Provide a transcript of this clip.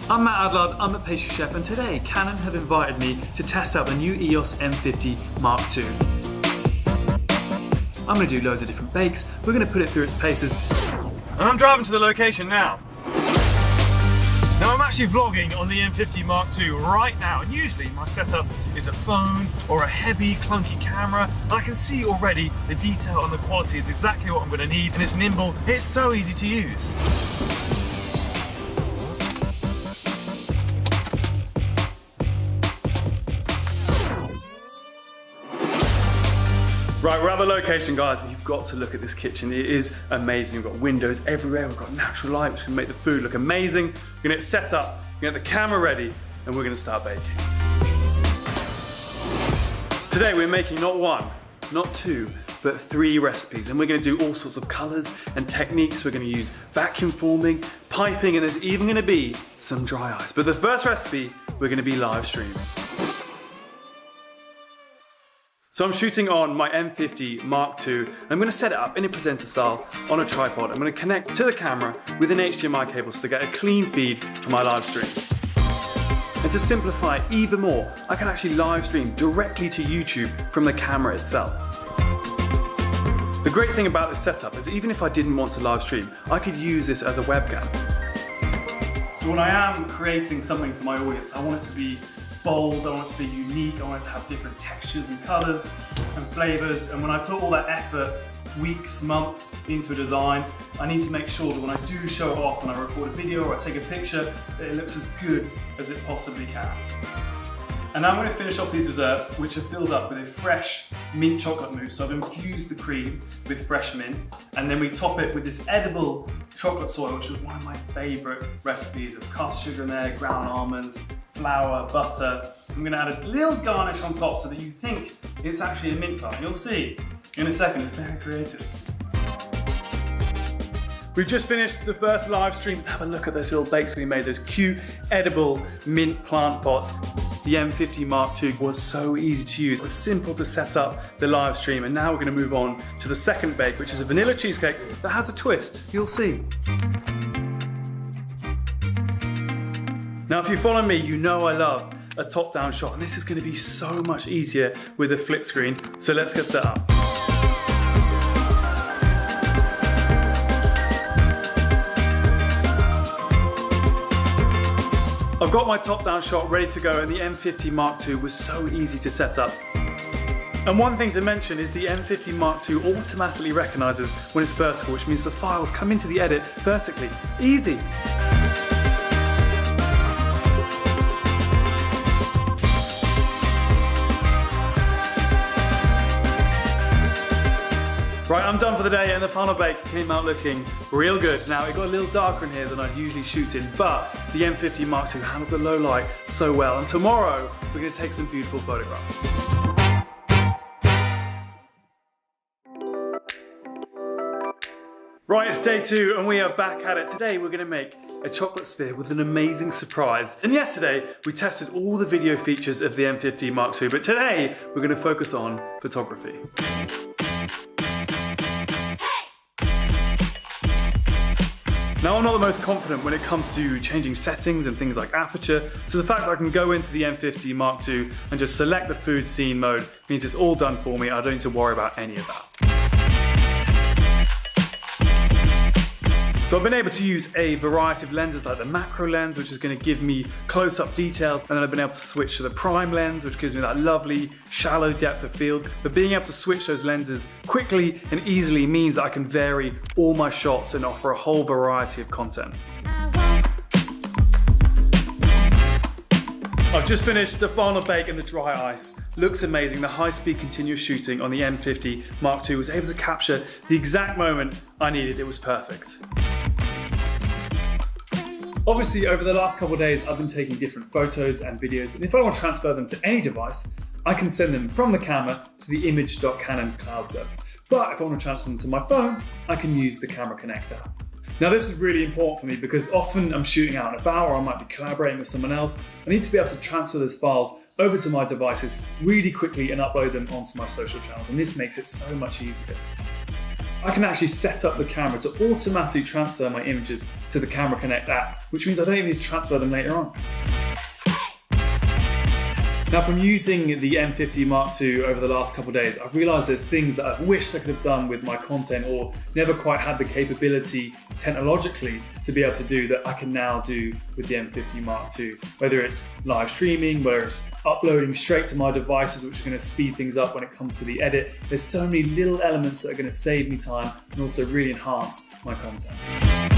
I'm Matt Adlard, I'm a pastry chef, and today Canon have invited me to test out the new EOS M50 Mark II. I'm going to do loads of different bakes, we're going to put it through its paces, and I'm driving to the location now. Now I'm actually vlogging on the M50 Mark II right now, and usually my setup is a phone or a heavy clunky camera, and I can see already the detail and the quality is exactly what I'm going to need, and it's nimble, it's so easy to use. Right, we're at the location, guys, and you've got to look at this kitchen. It is amazing. We've got windows everywhere, we've got natural light, which can make the food look amazing. We're gonna get it set up, we're gonna get the camera ready, and we're gonna start baking. Today we're making not one, not two, but 3 recipes, and we're gonna do all sorts of colors and techniques. We're gonna use vacuum forming, piping, and there's even gonna be some dry ice. But the first recipe, we're gonna be live streaming. So I'm shooting on my M50 Mark II. I'm going to set it up in a presenter style on a tripod. I'm going to connect to the camera with an HDMI cable so to get a clean feed for my live stream. And to simplify even more, I can actually live stream directly to YouTube from the camera itself. The great thing about this setup is even if I didn't want to live stream, I could use this as a webcam. So when I am creating something for my audience, I want it to be bold, I want it to be unique, I want it to have different textures and colours and flavours, and when I put all that effort, weeks, months into a design, I need to make sure that when I do show it off and I record a video or I take a picture, that it looks as good as it possibly can. And now I'm going to finish off these desserts, which are filled up with a fresh mint chocolate mousse. So I've infused the cream with fresh mint, and then we top it with this edible chocolate soil, which is one of my favourite recipes. There's cast sugar in there, ground almonds, flour, butter. So I'm going to add a little garnish on top so that you think it's actually a mint tart. You'll see in a second, it's very creative. We've just finished the first live stream. Have a look at those little bakes we made, those cute, edible mint plant pots. The M50 Mark II was so easy to use. It was simple to set up the live stream, and now we're going to move on to the second bake, which is a vanilla cheesecake that has a twist. You'll see. Now, if you follow me, you know I love a top-down shot, and this is going to be so much easier with a flip screen. So let's get set up. I've got my top-down shot ready to go, and the M50 Mark II was so easy to set up. And one thing to mention is the M50 Mark II automatically recognises when it's vertical, which means the files come into the edit vertically. Easy. Right, I'm done for the day, and the final bake came out looking real good. Now, it got a little darker in here than I'd usually shoot in, but the M50 Mark II handled the low light so well, and tomorrow we're going to take some beautiful photographs. Right, it's day 2 and we are back at it. Today we're going to make a chocolate sphere with an amazing surprise. And yesterday we tested all the video features of the M50 Mark II, but today we're going to focus on photography. Now, I'm not the most confident when it comes to changing settings and things like aperture, so the fact that I can go into the M50 Mark II and just select the food scene mode means it's all done for me. I don't need to worry about any of that. So I've been able to use a variety of lenses like the macro lens, which is going to give me close-up details, and then I've been able to switch to the prime lens, which gives me that lovely shallow depth of field. But being able to switch those lenses quickly and easily means that I can vary all my shots and offer a whole variety of content. I've just finished the final bake and the dry ice. Looks amazing. The high-speed continuous shooting on the M50 Mark II was able to capture the exact moment I needed. It was perfect. Obviously, over the last couple of days, I've been taking different photos and videos, and if I want to transfer them to any device, I can send them from the camera to the image.canon cloud service. But if I want to transfer them to my phone, I can use the Camera Connect app. Now, this is really important for me because often I'm shooting out and about, or I might be collaborating with someone else. I need to be able to transfer those files over to my devices really quickly and upload them onto my social channels, and this makes it so much easier. I can actually set up the camera to automatically transfer my images to the Camera Connect app, which means I don't even need to transfer them later on. Now, from using the M50 Mark II over the last couple of days, I've realized there's things that I've wished I could have done with my content or never quite had the capability technologically to be able to do that I can now do with the M50 Mark II. Whether it's live streaming, whether it's uploading straight to my devices, which are going to speed things up when it comes to the edit. There's so many little elements that are going to save me time and also really enhance my content.